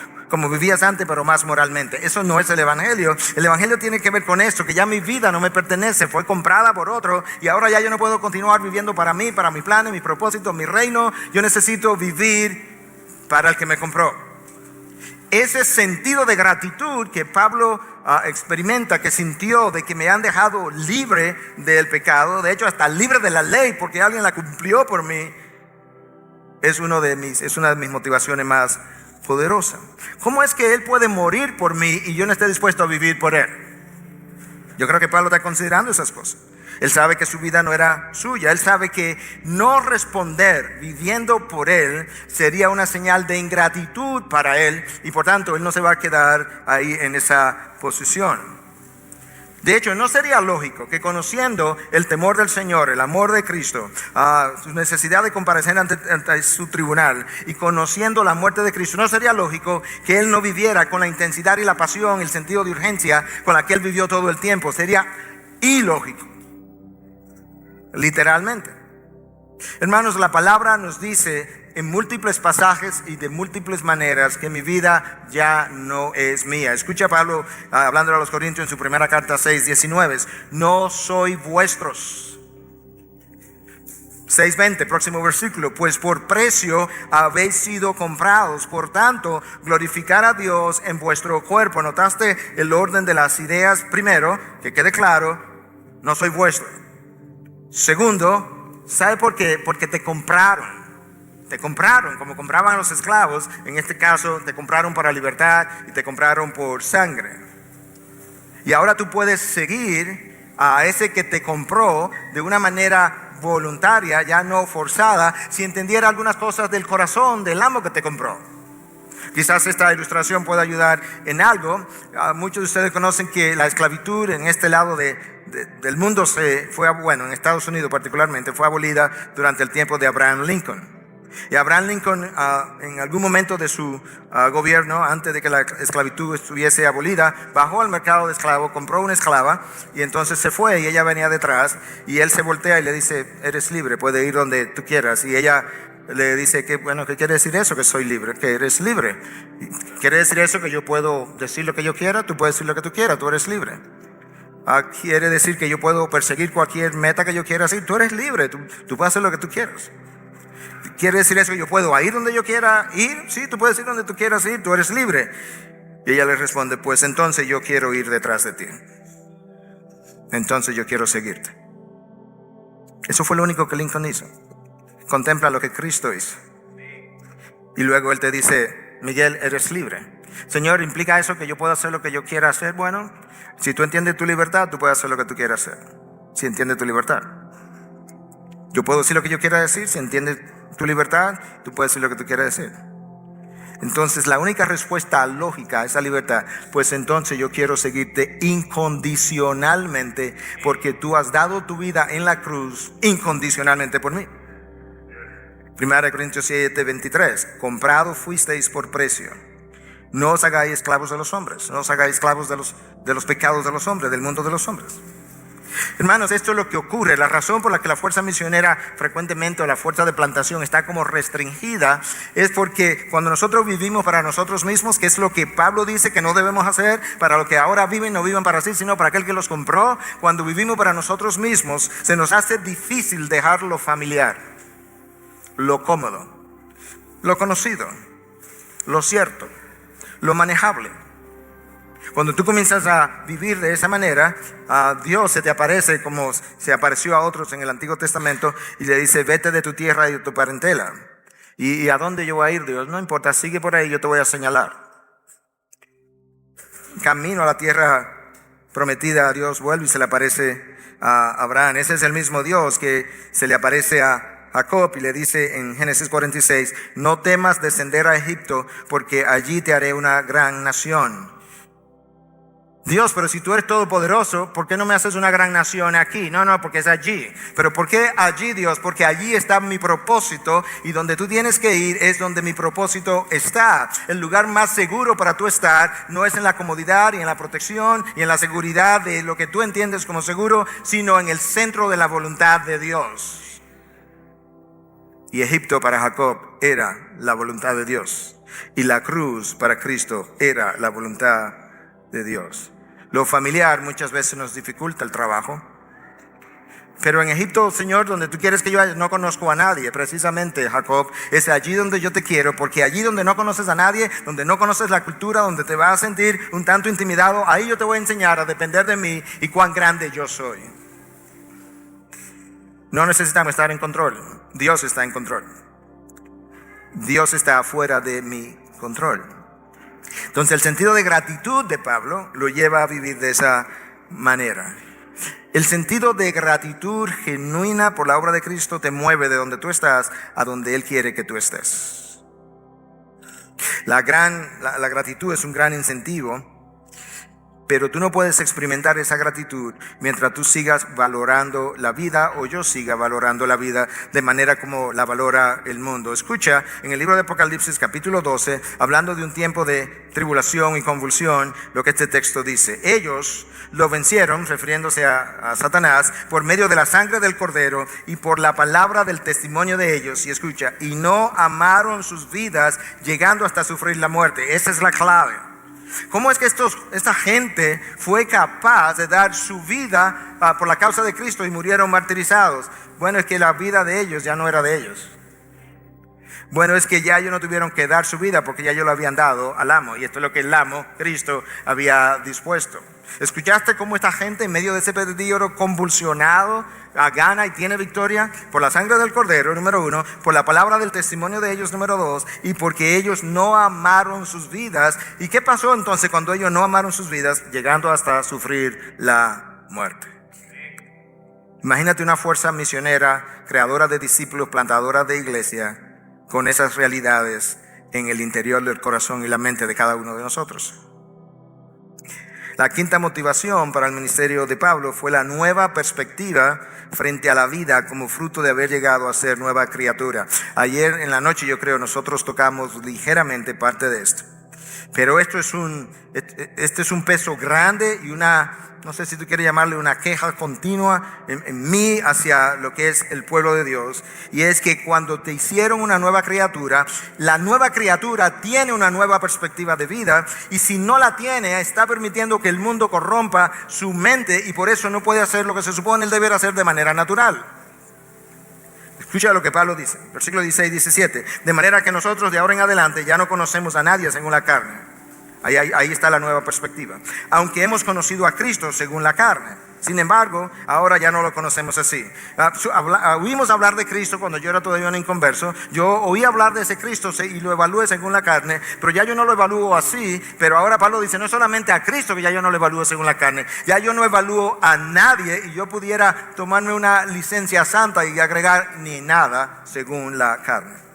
[SPEAKER 2] vivías antes, pero más moralmente. Eso no es el evangelio. El evangelio tiene que ver con esto: que ya mi vida no me pertenece, fue comprada por otro, y ahora ya yo no puedo continuar viviendo para mí, para mis planes, mis propósitos, mi reino. Yo necesito vivir para el que me compró. Ese sentido de gratitud que Pablo experimenta, que sintió de que me han dejado libre del pecado, de hecho hasta libre de la ley porque alguien la cumplió por mí, es una de mis motivaciones más poderosas. ¿Cómo es que él puede morir por mí y yo no esté dispuesto a vivir por él? Yo creo que Pablo está considerando esas cosas. Él sabe que su vida no era suya. Él sabe que no responder viviendo por él sería una señal de ingratitud para él, y por tanto él no se va a quedar ahí en esa posición. De hecho, no sería lógico que, conociendo el temor del Señor, el amor de Cristo, su necesidad de comparecer ante su tribunal, y conociendo la muerte de Cristo, no sería lógico que él no viviera con la intensidad y la pasión, el sentido de urgencia con la que él vivió todo el tiempo. Sería ilógico, literalmente. Hermanos, la palabra nos dice en múltiples pasajes y de múltiples maneras que mi vida ya no es mía. Escucha a Pablo hablando a los Corintios en su primera carta 6:19. No soy vuestros. 6:20, próximo versículo. Pues por precio habéis sido comprados. Por tanto, glorificar a Dios en vuestro cuerpo. ¿Notaste el orden de las ideas? Primero, que quede claro, no soy vuestro. Segundo, ¿sabe por qué? Porque te compraron. Te compraron, como compraban a los esclavos. En este caso, te compraron para libertad y te compraron por sangre. Y ahora tú puedes seguir a ese que te compró de una manera voluntaria, ya no forzada, si entendiera algunas cosas del corazón del amo que te compró. Quizás esta ilustración pueda ayudar en algo. Muchos de ustedes conocen que la esclavitud en este lado del mundo en Estados Unidos particularmente, fue abolida durante el tiempo de Abraham Lincoln. Y Abraham Lincoln, en algún momento de su gobierno, antes de que la esclavitud estuviese abolida, bajó al mercado de esclavos, compró una esclava y entonces se fue y ella venía detrás y él se voltea y le dice: eres libre, puedes ir donde tú quieras. Y ella le dice: ¿qué quiere decir eso? Que soy libre, que eres libre. ¿Quiere decir eso que yo puedo decir lo que yo quiera? Tú puedes decir lo que tú quieras, tú eres libre. Quiere decir que yo puedo perseguir cualquier meta que yo quiera hacer. Tú eres libre, tú puedes hacer lo que tú quieras. ¿Quiere decir eso que yo puedo ir donde yo quiera ir? Sí, tú puedes ir donde tú quieras ir, tú eres libre. Y ella le responde: pues entonces yo quiero ir detrás de ti. Entonces yo quiero seguirte. Eso fue lo único que Lincoln hizo. Contempla lo que Cristo hizo. Y luego él te dice: Miguel, eres libre. Señor, ¿implica eso que yo puedo hacer lo que yo quiera hacer? Bueno, si tú entiendes tu libertad, tú puedes hacer lo que tú quieras hacer. Si entiendes tu libertad. Yo puedo decir lo que yo quiera decir. Si entiendes tu libertad, tú puedes decir lo que tú quieras decir. Entonces la única respuesta lógica a esa libertad: pues entonces yo quiero seguirte incondicionalmente, porque tú has dado tu vida en la cruz incondicionalmente por mí. 1 Corintios 7:23. Comprados fuisteis por precio. No os hagáis esclavos de los hombres. No os hagáis esclavos de los pecados de los hombres, del mundo de los hombres. Hermanos, esto es lo que ocurre. La razón por la que la fuerza misionera frecuentemente, o la fuerza de plantación, está como restringida, es porque cuando nosotros vivimos para nosotros mismos, que es lo que Pablo dice que no debemos hacer, para lo que ahora viven, no vivan para sí, sino para aquel que los compró. Cuando vivimos para nosotros mismos, se nos hace difícil dejar lo familiar, lo cómodo, lo conocido, lo cierto, lo manejable. Cuando tú comienzas a vivir de esa manera, Dios se te aparece como se apareció a otros en el Antiguo Testamento y le dice: vete de tu tierra y de tu parentela. ¿Y a dónde yo voy a ir, Dios? No importa, sigue por ahí, yo te voy a señalar. Camino a la tierra prometida, Dios vuelve y se le aparece a Abraham. Ese es el mismo Dios que se le aparece a Jacob y le dice en Génesis 46: no temas descender a Egipto, porque allí te haré una gran nación. Dios, pero si tú eres todopoderoso, ¿por qué no me haces una gran nación aquí? No, porque es allí. ¿Pero por qué allí, Dios? Porque allí está mi propósito, y donde tú tienes que ir es donde mi propósito está. El lugar más seguro para tú estar no es en la comodidad y en la protección y en la seguridad de lo que tú entiendes como seguro, sino en el centro de la voluntad de Dios. Y Egipto para Jacob era la voluntad de Dios, y la cruz para Cristo era la voluntad de Dios. Lo familiar muchas veces nos dificulta el trabajo. Pero en Egipto, Señor, donde tú quieres que yo vaya, no conozco a nadie. Precisamente, Jacob, es allí donde yo te quiero, porque allí donde no conoces a nadie, donde no conoces la cultura, donde te vas a sentir un tanto intimidado, ahí yo te voy a enseñar a depender de mí y cuán grande yo soy. No necesitamos estar en control. Dios está en control. Dios está fuera de mi control. Entonces el sentido de gratitud de Pablo lo lleva a vivir de esa manera. El sentido de gratitud genuina por la obra de Cristo te mueve de donde tú estás a donde Él quiere que tú estés. La gratitud es un gran incentivo. Pero tú no puedes experimentar esa gratitud mientras tú sigas valorando la vida o yo siga valorando la vida de manera como la valora el mundo. Escucha, en el libro de Apocalipsis capítulo 12, hablando de un tiempo de tribulación y convulsión, lo que este texto dice. Ellos lo vencieron, refiriéndose a Satanás, por medio de la sangre del Cordero y por la palabra del testimonio de ellos. Y escucha, y no amaron sus vidas llegando hasta sufrir la muerte. Esa es la clave. ¿Cómo es que esta gente fue capaz de dar su vida por la causa de Cristo y murieron martirizados? Bueno, es que la vida de ellos ya no era de ellos. Bueno, es que ya ellos no tuvieron que dar su vida porque ya ellos lo habían dado al amo. Y esto es lo que el amo, Cristo, había dispuesto. ¿Escuchaste cómo esta gente en medio de ese peligro convulsionado gana y tiene victoria? Por la sangre del Cordero, número 1, por la palabra del testimonio de ellos, número 2, y porque ellos no amaron sus vidas. ¿Y qué pasó entonces cuando ellos no amaron sus vidas, llegando hasta sufrir la muerte? Imagínate una fuerza misionera, creadora de discípulos, plantadora de iglesia, con esas realidades en el interior del corazón y la mente de cada uno de nosotros. La quinta motivación para el ministerio de Pablo fue la nueva perspectiva frente a la vida como fruto de haber llegado a ser nueva criatura. Ayer en la noche, yo creo, nosotros tocamos ligeramente parte de esto. Pero este es un peso grande y no sé si tú quieres llamarle una queja continua en mí hacia lo que es el pueblo de Dios. Y es que cuando te hicieron una nueva criatura, la nueva criatura tiene una nueva perspectiva de vida. Y si no la tiene, está permitiendo que el mundo corrompa su mente y por eso no puede hacer lo que se supone él deber hacer de manera natural. Escucha lo que Pablo dice, versículo 16 y 17. De manera que nosotros de ahora en adelante ya no conocemos a nadie según la carne. Ahí está la nueva perspectiva. Aunque hemos conocido a Cristo según la carne, sin embargo, ahora ya no lo conocemos así. Oímos hablar de Cristo cuando yo era todavía un inconverso. Yo oí hablar de ese Cristo y lo evalué según la carne, pero ya yo no lo evalúo así. Pero ahora Pablo dice, no solamente a Cristo que ya yo no lo evalúo según la carne, ya yo no evalúo a nadie y yo pudiera tomarme una licencia santa y agregar ni nada según la carne.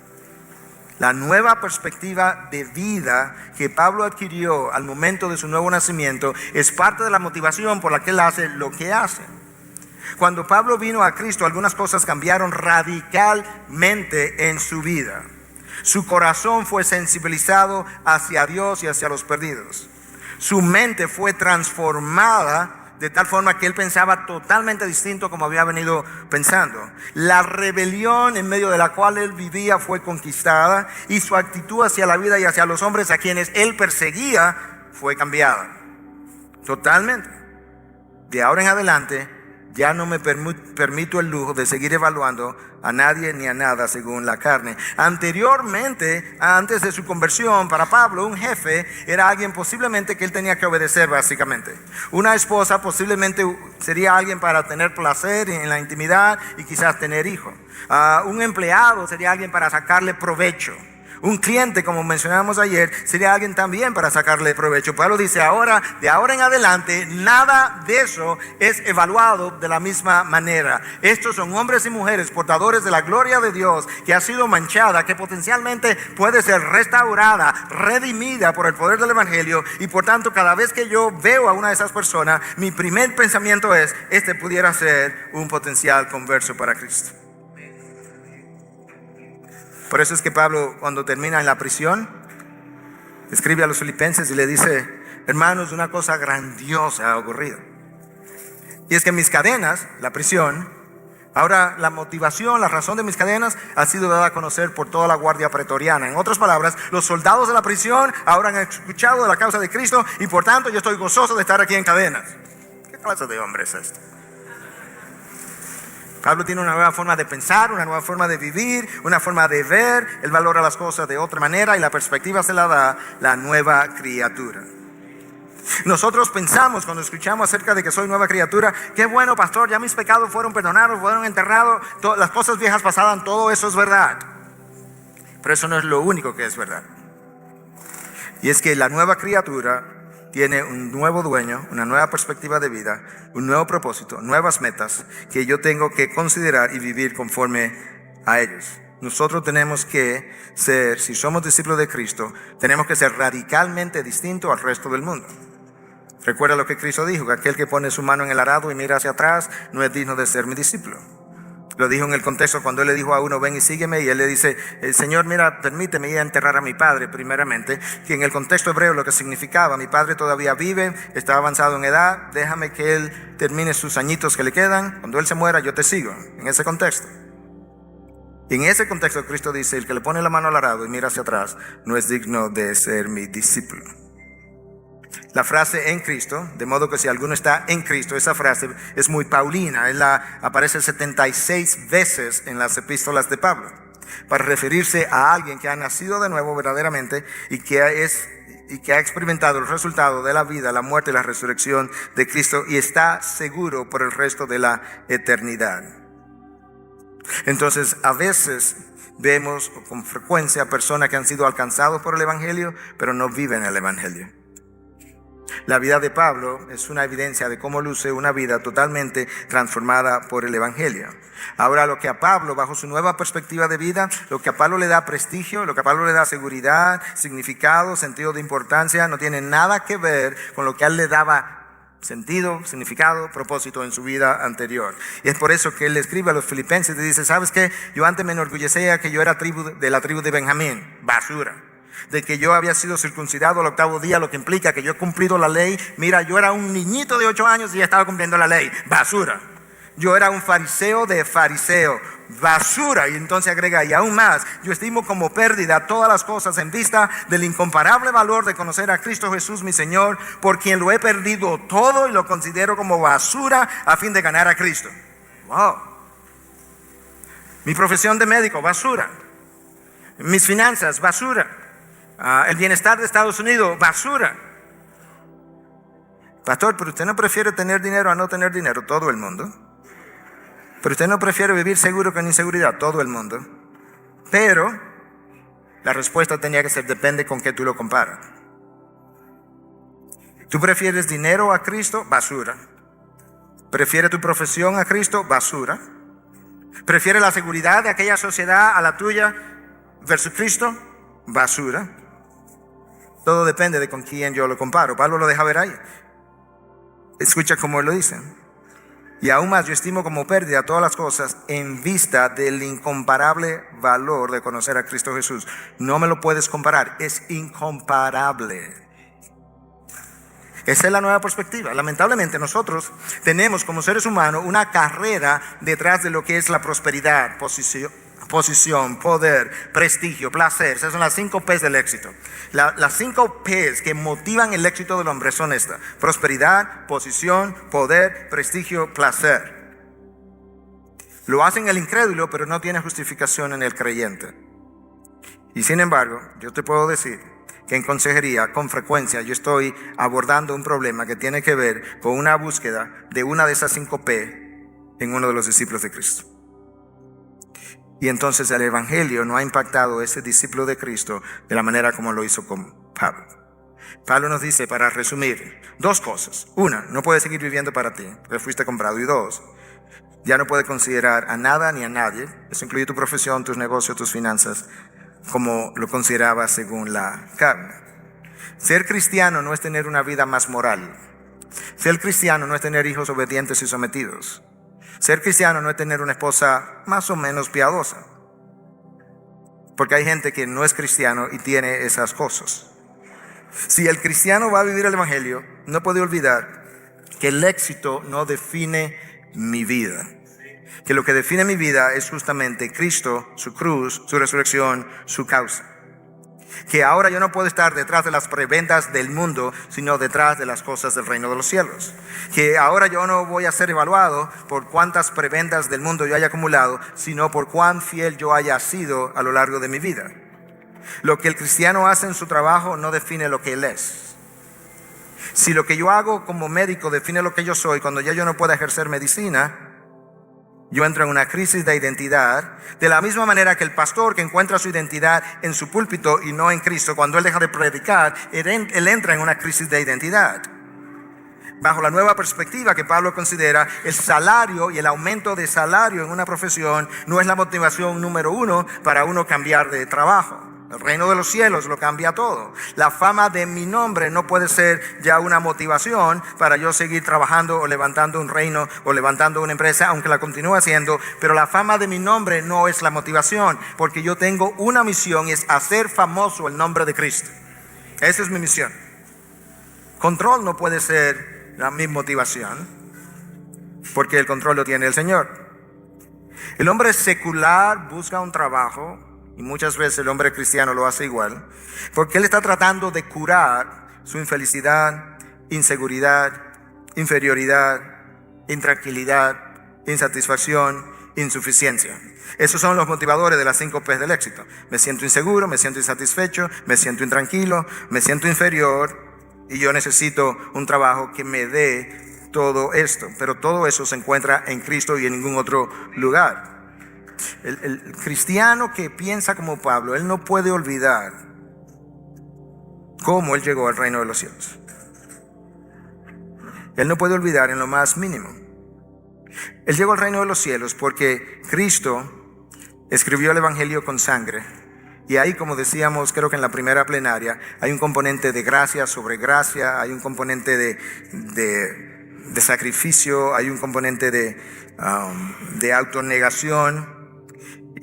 [SPEAKER 2] La nueva perspectiva de vida que Pablo adquirió al momento de su nuevo nacimiento es parte de la motivación por la que él hace lo que hace. Cuando Pablo vino a Cristo, algunas cosas cambiaron radicalmente en su vida. Su corazón fue sensibilizado hacia Dios y hacia los perdidos. Su mente fue transformada de tal forma que él pensaba totalmente distinto como había venido pensando. La rebelión en medio de la cual él vivía fue conquistada y su actitud hacia la vida y hacia los hombres a quienes él perseguía fue cambiada. Totalmente. De ahora en adelante ya no me permito el lujo de seguir evaluando a nadie ni a nada según la carne. Anteriormente, antes de su conversión, para Pablo, un jefe era alguien posiblemente que él tenía que obedecer básicamente. Una esposa posiblemente sería alguien para tener placer en la intimidad y quizás tener hijos. Un empleado sería alguien para sacarle provecho. Un cliente, como mencionamos ayer, sería alguien también para sacarle provecho. Pablo dice, de ahora en adelante, nada de eso es evaluado de la misma manera. Estos son hombres y mujeres portadores de la gloria de Dios que ha sido manchada, que potencialmente puede ser restaurada, redimida por el poder del Evangelio. Y por tanto, cada vez que yo veo a una de esas personas, mi primer pensamiento es, este pudiera ser un potencial converso para Cristo. Por eso es que Pablo, cuando termina en la prisión, escribe a los filipenses y le dice, hermanos, una cosa grandiosa ha ocurrido. Y es que mis cadenas, la prisión, ahora la motivación, la razón de mis cadenas ha sido dada a conocer por toda la guardia pretoriana. En otras palabras, los soldados de la prisión ahora han escuchado de la causa de Cristo y por tanto yo estoy gozoso de estar aquí en cadenas. ¿Qué clase de hombre es este? Pablo tiene una nueva forma de pensar, una nueva forma de vivir, una forma de ver. Él valora las cosas de otra manera y la perspectiva se la da la nueva criatura. Nosotros pensamos cuando escuchamos acerca de que soy nueva criatura, qué bueno, pastor, ya mis pecados fueron perdonados, fueron enterrados, las cosas viejas pasadas, todo eso es verdad. Pero eso no es lo único que es verdad. Y es que la nueva criatura tiene un nuevo dueño, una nueva perspectiva de vida, un nuevo propósito, nuevas metas que yo tengo que considerar y vivir conforme a ellos. Nosotros tenemos que ser, si somos discípulos de Cristo, tenemos que ser radicalmente distintos al resto del mundo. Recuerda lo que Cristo dijo, que aquel que pone su mano en el arado y mira hacia atrás no es digno de ser mi discípulo. Lo dijo en el contexto cuando él le dijo a uno, ven y sígueme, y él le dice, Señor, mira, permíteme ir a enterrar a mi padre primeramente, que en el contexto hebreo lo que significaba, mi padre todavía vive, está avanzado en edad, déjame que él termine sus añitos que le quedan, cuando él se muera yo te sigo, en ese contexto. Y en ese contexto Cristo dice, el que le pone la mano al arado y mira hacia atrás no es digno de ser mi discípulo. La frase en Cristo, de modo que si alguno está en Cristo, esa frase es muy paulina, aparece 76 veces en las epístolas de Pablo, para referirse a alguien que ha nacido de nuevo verdaderamente y que ha experimentado el resultado de la vida, la muerte y la resurrección de Cristo y está seguro por el resto de la eternidad. Entonces, a veces vemos con frecuencia personas que han sido alcanzados por el Evangelio, pero no viven el Evangelio. La vida de Pablo es una evidencia de cómo luce una vida totalmente transformada por el Evangelio. Ahora, lo que a Pablo, bajo su nueva perspectiva de vida, lo que a Pablo le da prestigio, lo que a Pablo le da seguridad, significado, sentido de importancia, no tiene nada que ver con lo que a él le daba sentido, significado, propósito en su vida anterior. Y es por eso que él le escribe a los filipenses y dice, ¿sabes qué? Yo antes me enorgullecía que yo era de la tribu de Benjamín, basura. De que yo había sido circuncidado al 8º día, lo que implica que yo he cumplido la ley. Mira, yo era un niñito de 8 años y ya estaba cumpliendo la ley, basura. Yo era un fariseo de fariseo, basura. Y entonces agrega, y aún más, yo estimo como pérdida todas las cosas en vista del incomparable valor de conocer a Cristo Jesús mi Señor, por quien lo he perdido todo y lo considero como basura a fin de ganar a Cristo. Wow. Mi profesión de médico, basura. Mis finanzas, basura. El bienestar de Estados Unidos, basura. Pastor, pero usted no prefiere tener dinero a no tener dinero, todo el mundo. Pero usted no prefiere vivir seguro con inseguridad, todo el mundo. Pero la respuesta tenía que ser, depende con qué tú lo comparas. ¿Tú prefieres dinero a Cristo? Basura. ¿Prefieres tu profesión a Cristo? Basura. ¿Prefieres la seguridad de aquella sociedad a la tuya versus Cristo? Basura. Todo depende de con quién yo lo comparo. Pablo lo deja ver ahí. Escucha cómo él lo dice. Y aún más, yo estimo como pérdida todas las cosas en vista del incomparable valor de conocer a Cristo Jesús. No me lo puedes comparar, es incomparable. Esa es la nueva perspectiva. Lamentablemente nosotros tenemos como seres humanos una carrera detrás de lo que es la prosperidad, posición, poder, prestigio, placer. Esas son las 5 P's del éxito. Las 5 P's que motivan el éxito del hombre son estas: prosperidad, posición, poder, prestigio, placer. Lo hacen el incrédulo, pero no tiene justificación en el creyente. Y sin embargo, yo te puedo decir que en consejería, con frecuencia, yo estoy abordando un problema que tiene que ver con una búsqueda de una de esas 5 P en uno de los discípulos de Cristo. Y entonces el Evangelio no ha impactado a ese discípulo de Cristo de la manera como lo hizo con Pablo. Pablo nos dice, para resumir, 2 cosas. 1, no puedes seguir viviendo para ti, porque fuiste comprado. Y 2, ya no puedes considerar a nada ni a nadie, eso incluye tu profesión, tus negocios, tus finanzas, como lo considerabas según la carne. Ser cristiano no es tener una vida más moral. Ser cristiano no es tener hijos obedientes y sometidos. Ser cristiano no es tener una esposa más o menos piadosa. Porque hay gente que no es cristiano y tiene esas cosas. Si el cristiano va a vivir el Evangelio, no puede olvidar que el éxito no define mi vida. Que lo que define mi vida es justamente Cristo, su cruz, su resurrección, su causa. Que ahora yo no puedo estar detrás de las prebendas del mundo, sino detrás de las cosas del reino de los cielos. Que ahora yo no voy a ser evaluado por cuántas prebendas del mundo yo haya acumulado, sino por cuán fiel yo haya sido a lo largo de mi vida. Lo que el cristiano hace en su trabajo no define lo que él es. Si lo que yo hago como médico define lo que yo soy, cuando ya yo no pueda ejercer medicina, yo entro en una crisis de identidad, de la misma manera que el pastor que encuentra su identidad en su púlpito y no en Cristo, cuando él deja de predicar, él entra en una crisis de identidad. Bajo la nueva perspectiva que Pablo considera, el salario y el aumento de salario en una profesión no es la motivación número 1 para uno cambiar de trabajo. El reino de los cielos lo cambia todo. La fama de mi nombre no puede ser ya una motivación para yo seguir trabajando o levantando un reino o levantando una empresa, aunque la continúe haciendo. Pero la fama de mi nombre no es la motivación, porque yo tengo una misión y es hacer famoso el nombre de Cristo. Esa es mi misión. Control no puede ser mi motivación, porque el control lo tiene el Señor. El hombre secular busca un trabajo, y muchas veces el hombre cristiano lo hace igual, porque él está tratando de curar su infelicidad, inseguridad, inferioridad, intranquilidad, insatisfacción, insuficiencia. Esos son los motivadores de las 5 P's del éxito. Me siento inseguro, me siento insatisfecho, me siento intranquilo, me siento inferior, y yo necesito un trabajo que me dé todo esto. Pero todo eso se encuentra en Cristo y en ningún otro lugar. El cristiano que piensa como Pablo, él no puede olvidar cómo él llegó al reino de los cielos. Él no puede olvidar en lo más mínimo. Él llegó al reino de los cielos porque Cristo escribió el evangelio con sangre. Y ahí, como decíamos, creo que en la primera plenaria, hay un componente de gracia sobre gracia, hay un componente de sacrificio, hay un componente de autonegación.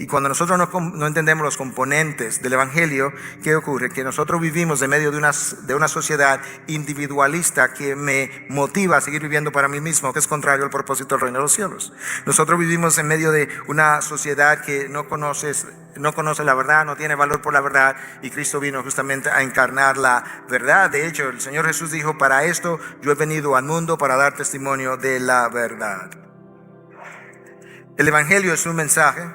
[SPEAKER 2] Y cuando nosotros no entendemos los componentes del evangelio, ¿qué ocurre? Que nosotros vivimos en medio de una sociedad individualista que me motiva a seguir viviendo para mí mismo, que es contrario al propósito del reino de los cielos. Nosotros vivimos en medio de una sociedad que no conoce la verdad, no tiene valor por la verdad, y Cristo vino justamente a encarnar la verdad. De hecho, el Señor Jesús dijo: para esto yo he venido al mundo, para dar testimonio de la verdad. El evangelio es un mensaje,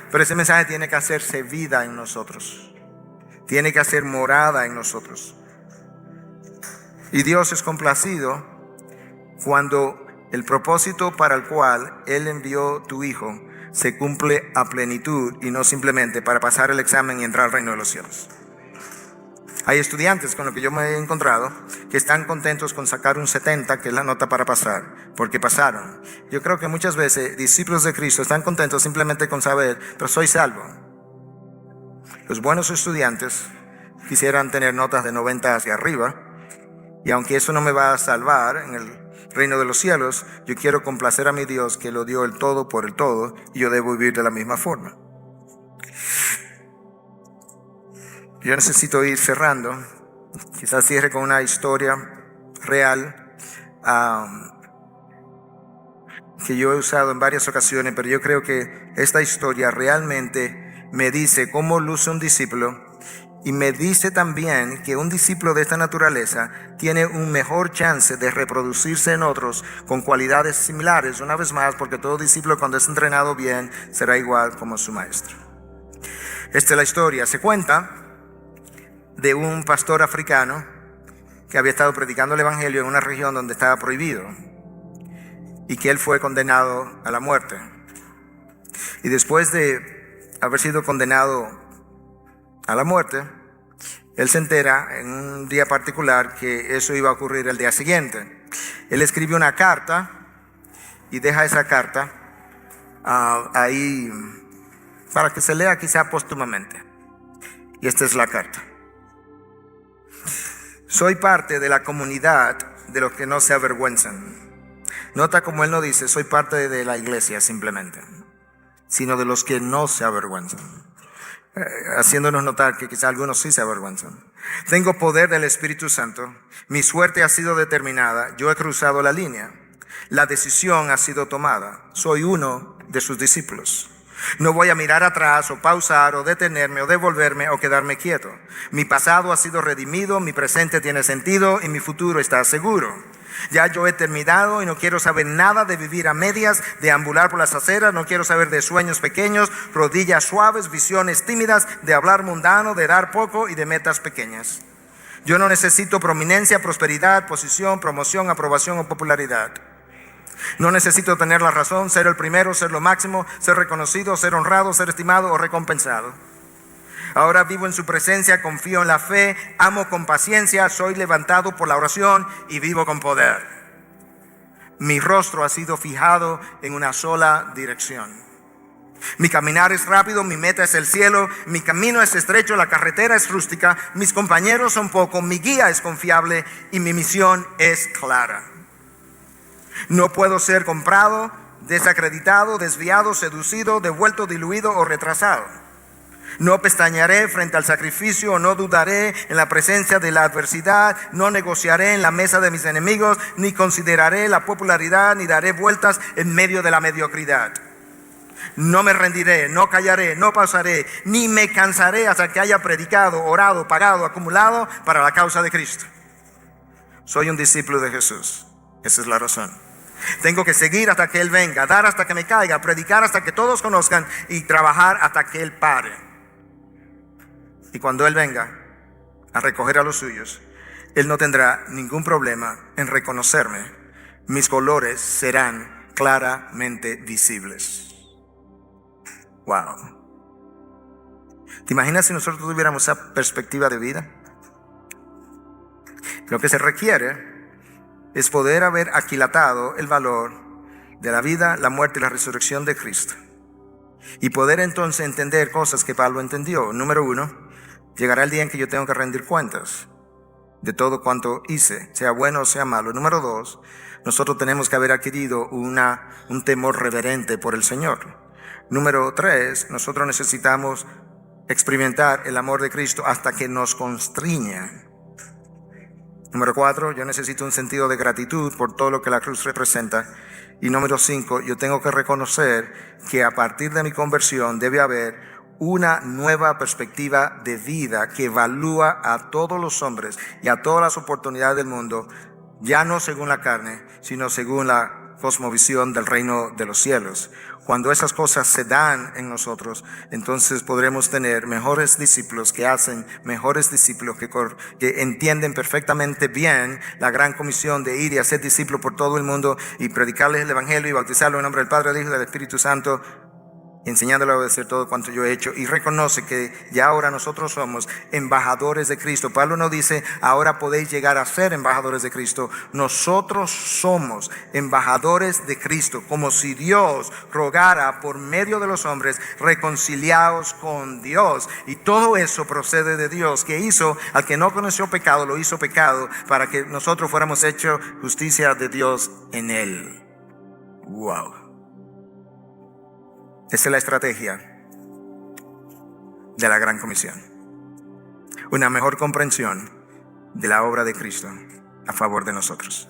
[SPEAKER 2] pero ese mensaje tiene que hacerse vida en nosotros. Tiene que hacer morada en nosotros. Y Dios es complacido cuando el propósito para el cual Él envió tu Hijo se cumple a plenitud y no simplemente para pasar el examen y entrar al reino de los cielos. Hay estudiantes con los que yo me he encontrado que están contentos con sacar un 70, que es la nota para pasar, porque pasaron. Yo creo que muchas veces discípulos de Cristo están contentos simplemente con saber: pero soy salvo. Los buenos estudiantes quisieran tener notas de 90 hacia arriba, y aunque eso no me va a salvar en el reino de los cielos, yo quiero complacer a mi Dios, que lo dio el todo por el todo, y yo debo vivir de la misma forma. Yo necesito ir cerrando. Quizás cierre con una historia real que yo he usado en varias ocasiones, pero yo creo que esta historia realmente me dice cómo luce un discípulo, y me dice también que un discípulo de esta naturaleza tiene un mejor chance de reproducirse en otros con cualidades similares, una vez más, porque todo discípulo, cuando es entrenado bien, será igual como su maestro. Esta es la historia. Se cuenta de un pastor africano que había estado predicando el evangelio en una región donde estaba prohibido, y que él fue condenado a la muerte. Y después de haber sido condenado a la muerte, él se entera en un día particular que eso iba a ocurrir el día siguiente. Él escribe una carta y deja esa carta ahí para que se lea quizá póstumamente. Y esta es la carta. Soy parte de la comunidad de los que no se avergüenzan. Nota como él no dice: soy parte de la iglesia simplemente, sino de los que no se avergüenzan, haciéndonos notar que quizá algunos sí se avergüenzan. Tengo poder del Espíritu Santo. Mi suerte ha sido determinada. Yo he cruzado la línea. La decisión ha sido tomada. Soy uno de sus discípulos. No voy a mirar atrás o pausar o detenerme o devolverme o quedarme quieto. Mi pasado ha sido redimido, mi presente tiene sentido y mi futuro está seguro. Ya yo he terminado y no quiero saber nada de vivir a medias, de ambular por las aceras. No quiero saber de sueños pequeños, rodillas suaves, visiones tímidas, de hablar mundano, de dar poco y de metas pequeñas. Yo no necesito prominencia, prosperidad, posición, promoción, aprobación o popularidad. No necesito tener la razón, ser el primero, ser lo máximo, ser reconocido, ser honrado, ser estimado o recompensado. Ahora vivo en su presencia, confío en la fe, amo con paciencia, soy levantado por la oración y vivo con poder. Mi rostro ha sido fijado en una sola dirección. Mi caminar es rápido, mi meta es el cielo, mi camino es estrecho, la carretera es rústica, mis compañeros son pocos, mi guía es confiable y mi misión es clara. No puedo ser comprado, desacreditado, desviado, seducido, devuelto, diluido o retrasado. No pestañearé frente al sacrificio, o no dudaré en la presencia de la adversidad, no negociaré en la mesa de mis enemigos, ni consideraré la popularidad, ni daré vueltas en medio de la mediocridad. No me rendiré, no callaré, no pausaré, ni me cansaré hasta que haya predicado, orado, pagado, acumulado para la causa de Cristo. Soy un discípulo de Jesús. Esa es la razón. Tengo que seguir hasta que Él venga, dar hasta que me caiga, predicar hasta que todos conozcan y trabajar hasta que Él pare. Y cuando Él venga a recoger a los suyos, Él no tendrá ningún problema en reconocerme. Mis colores serán claramente visibles. Wow. ¿Te imaginas si nosotros tuviéramos esa perspectiva de vida? Lo que se requiere es poder haber aquilatado el valor de la vida, la muerte y la resurrección de Cristo. Y poder entonces entender cosas que Pablo entendió. Número 1, llegará el día en que yo tengo que rendir cuentas de todo cuanto hice, sea bueno o sea malo. Número 2, nosotros tenemos que haber adquirido un temor reverente por el Señor. Número 3, nosotros necesitamos experimentar el amor de Cristo hasta que nos constriña. Número 4, yo necesito un sentido de gratitud por todo lo que la cruz representa. Y número 5, yo tengo que reconocer que a partir de mi conversión debe haber una nueva perspectiva de vida que evalúa a todos los hombres y a todas las oportunidades del mundo, ya no según la carne, sino según la cosmovisión del reino de los cielos. Cuando esas cosas se dan en nosotros, entonces podremos tener mejores discípulos que hacen mejores discípulos que entienden perfectamente bien la gran comisión de ir y hacer discípulos por todo el mundo y predicarles el evangelio y bautizarlos en nombre del Padre, del Hijo y del Espíritu Santo, enseñándole a obedecer todo cuanto yo he hecho, y reconoce que ya ahora nosotros somos embajadores de Cristo. Pablo no dice ahora podéis llegar a ser embajadores de Cristo. Nosotros somos embajadores de Cristo, como si Dios rogara por medio de los hombres, reconciliados con Dios. Y todo eso procede de Dios, que hizo al que no conoció pecado, lo hizo pecado para que nosotros fuéramos hechos justicia de Dios en él. Wow. Esa es la estrategia de la Gran Comisión. Una mejor comprensión de la obra de Cristo a favor de nosotros.